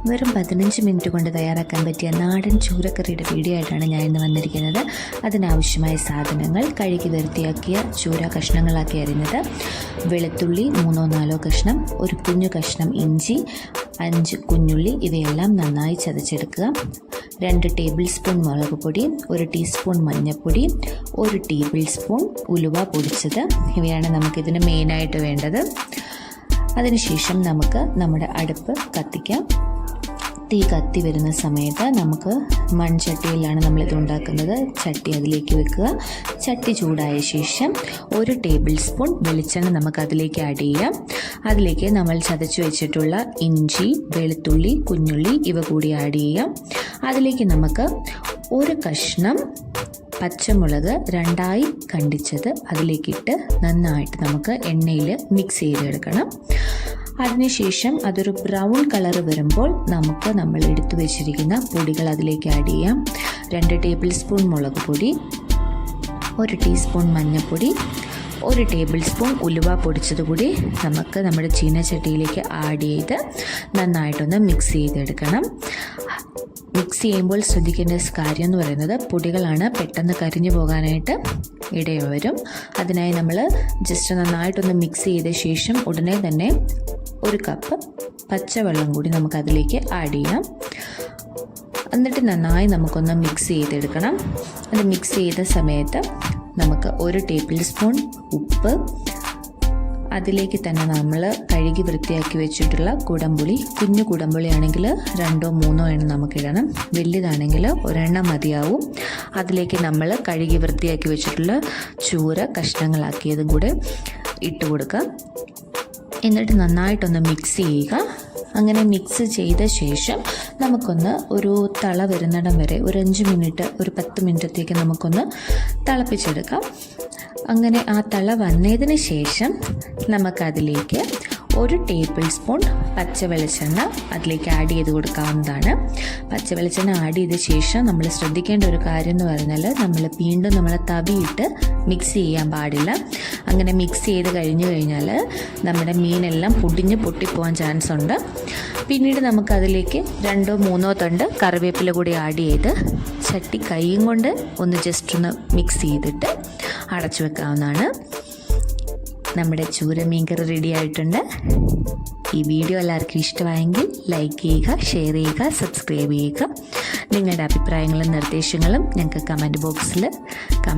വെറും 15 മിനിറ്റ് കൊണ്ട് തയ്യാറാക്കാൻ പറ്റിയ നാടൻ ചൂരക്കറിയുടെ വീഡിയോ ആയിട്ടാണ് ഞാൻ ഇന്ന് വന്നിരിക്കുന്നത്. അതിനാവശ്യമായ സാധനങ്ങൾ: കഴുകി വൃത്തിയാക്കിയ ചൂര കഷ്ണങ്ങളാക്കി അരിഞ്ഞത്, വെളുത്തുള്ളി 3-4 കഷ്ണം, ഒരു കുഞ്ഞു കഷ്ണം ഇഞ്ചി, 5 കുഞ്ഞുള്ളി, ഇവയെല്ലാം നന്നായി ചതച്ചെടുക്കുക. 2 ടേബിൾ സ്പൂൺ മുളക് പൊടി, 1 ടീസ്പൂൺ മഞ്ഞൾപ്പൊടി, 1 ടേബിൾ സ്പൂൺ ഉലുവ പൊടിച്ചത്. ഇവയാണ് നമുക്കിതിന് മെയിനായിട്ട് വേണ്ടത്. അതിനുശേഷം നമുക്ക് നമ്മുടെ അടുപ്പ് കത്തിക്കാം. തീ കത്തി വരുന്ന സമയത്ത് നമുക്ക് മൺചട്ടിയിലാണ് നമ്മളിത് ഉണ്ടാക്കുന്നത്. ചട്ടി അതിലേക്ക് വെക്കുക. ചട്ടി ചൂടായ ശേഷം 1 ടേബിൾ സ്പൂൺ വെളിച്ചെണ്ണ നമുക്ക് അതിലേക്ക് ആഡ് ചെയ്യാം. അതിലേക്ക് നമ്മൾ ചതച്ചു വെച്ചിട്ടുള്ള ഇഞ്ചി, വെളുത്തുള്ളി, കുഞ്ഞുള്ളി ഇവ കൂടി ആഡ് ചെയ്യാം. അതിലേക്ക് നമുക്ക് 1 കഷ്ണം പച്ചമുളക് 2ആയി കണ്ടിച്ചത് അതിലേക്കിട്ട് നന്നായിട്ട് നമുക്ക് എണ്ണയിൽ മിക്സ് ചെയ്തെടുക്കണം. അതിനുശേഷം അതൊരു ബ്രൗൺ കളർ വരുമ്പോൾ നമുക്ക് നമ്മൾ എടുത്തു വെച്ചിരിക്കുന്ന പൊടികൾ അതിലേക്ക് ആഡ് ചെയ്യാം. 2 ടേബിൾ സ്പൂൺ മുളക് പൊടി, 1 ടീസ്പൂൺ മഞ്ഞൾപ്പൊടി, 1 ടേബിൾ സ്പൂൺ ഉലുവ പൊടിച്ചത് കൂടി നമുക്ക് നമ്മുടെ ചീനച്ചട്ടിയിലേക്ക് ആഡ് ചെയ്ത് നന്നായിട്ടൊന്ന് മിക്സ് ചെയ്തെടുക്കണം. മിക്സ് ചെയ്യുമ്പോൾ ശ്രദ്ധിക്കേണ്ട കാര്യം എന്ന് പറയുന്നത് പൊടികളാണ് പെട്ടെന്ന് കരിഞ്ഞു പോകാനായിട്ട് ഇട വരും. അതിനായി നമ്മൾ ജസ്റ്റ് നന്നായിട്ടൊന്ന് മിക്സ് ചെയ്ത ശേഷം ഉടനെ തന്നെ 1 കപ്പ് പച്ചവെള്ളം കൂടി നമുക്കതിലേക്ക് ആഡ് ചെയ്യാം. എന്നിട്ട് നന്നായി നമുക്കൊന്ന് മിക്സ് ചെയ്തെടുക്കണം. അത് മിക്സ് ചെയ്ത സമയത്ത് നമുക്ക് 1 ടേബിൾ സ്പൂൺ ഉപ്പ്, അതിലേക്ക് തന്നെ നമ്മൾ കഴുകി വൃത്തിയാക്കി വെച്ചിട്ടുള്ള കുടംപുളി, കുഞ്ഞു കുടംപുളി ആണെങ്കിൽ 2-3 എണ്ണം നമുക്കിടണം, വലിയതാണെങ്കിൽ 1 എണ്ണം മതിയാവും. അതിലേക്ക് നമ്മൾ കഴുകി വൃത്തിയാക്കി വെച്ചിട്ടുള്ള ചൂര കഷ്ണങ്ങളാക്കിയതും കൂടെ ഇട്ട് കൊടുക്കുക. എന്നിട്ട് നന്നായിട്ടൊന്ന് മിക്സ് ചെയ്യുക. അങ്ങനെ മിക്സ് ചെയ്ത ശേഷം നമുക്കൊന്ന് ഒരു തള വരുന്നിടം വരെ ഒരു 5 മിനിറ്റ്, ഒരു 10 മിനിറ്റത്തേക്ക് നമുക്കൊന്ന് തിളപ്പിച്ചെടുക്കാം. അങ്ങനെ ആ തള വന്നതിന് ശേഷം നമുക്കതിലേക്ക് 1 ടേബിൾ സ്പൂൺ പച്ച വെളിച്ചെണ്ണ അതിലേക്ക് ആഡ് ചെയ്ത് കൊടുക്കാവുന്നതാണ്. പച്ച വെളിച്ചെണ്ണ ആഡ് ചെയ്ത ശേഷം നമ്മൾ ശ്രദ്ധിക്കേണ്ട ഒരു കാര്യം എന്ന് പറഞ്ഞാൽ നമ്മൾ വീണ്ടും തവിയിട്ട് മിക്സ് ചെയ്യാൻ പാടില്ല. അങ്ങനെ മിക്സ് ചെയ്ത് കഴിഞ്ഞാൽ നമ്മുടെ മീനെല്ലാം പൊട്ടിപ്പോകാൻ ചാൻസ് ഉണ്ട്. പിന്നീട് നമുക്കതിലേക്ക് 2-3 തണ്ട് കറിവേപ്പില കൂടി ആഡ് ചെയ്ത് ചട്ടി കൈയും കൊണ്ട് ഒന്ന് ജസ്റ്റ് ഒന്ന് മിക്സ് ചെയ്തിട്ട് അടച്ചു വെക്കാവുന്നതാണ്. നമ്മുടെ ചൂര മീൻകറി റെഡി ആയിട്ടുണ്ട്. ഈ വീഡിയോ എല്ലാവർക്കും ഇഷ്ടമായെങ്കിൽ ലൈക്ക് ചെയ്യുക, ഷെയർ ചെയ്യുക, സബ്സ്ക്രൈബ് ചെയ്യുക. നിങ്ങളുടെ അഭിപ്രായങ്ങളും നിർദ്ദേശങ്ങളും ഞങ്ങൾക്ക് കമൻറ്റ് ബോക്സിൽ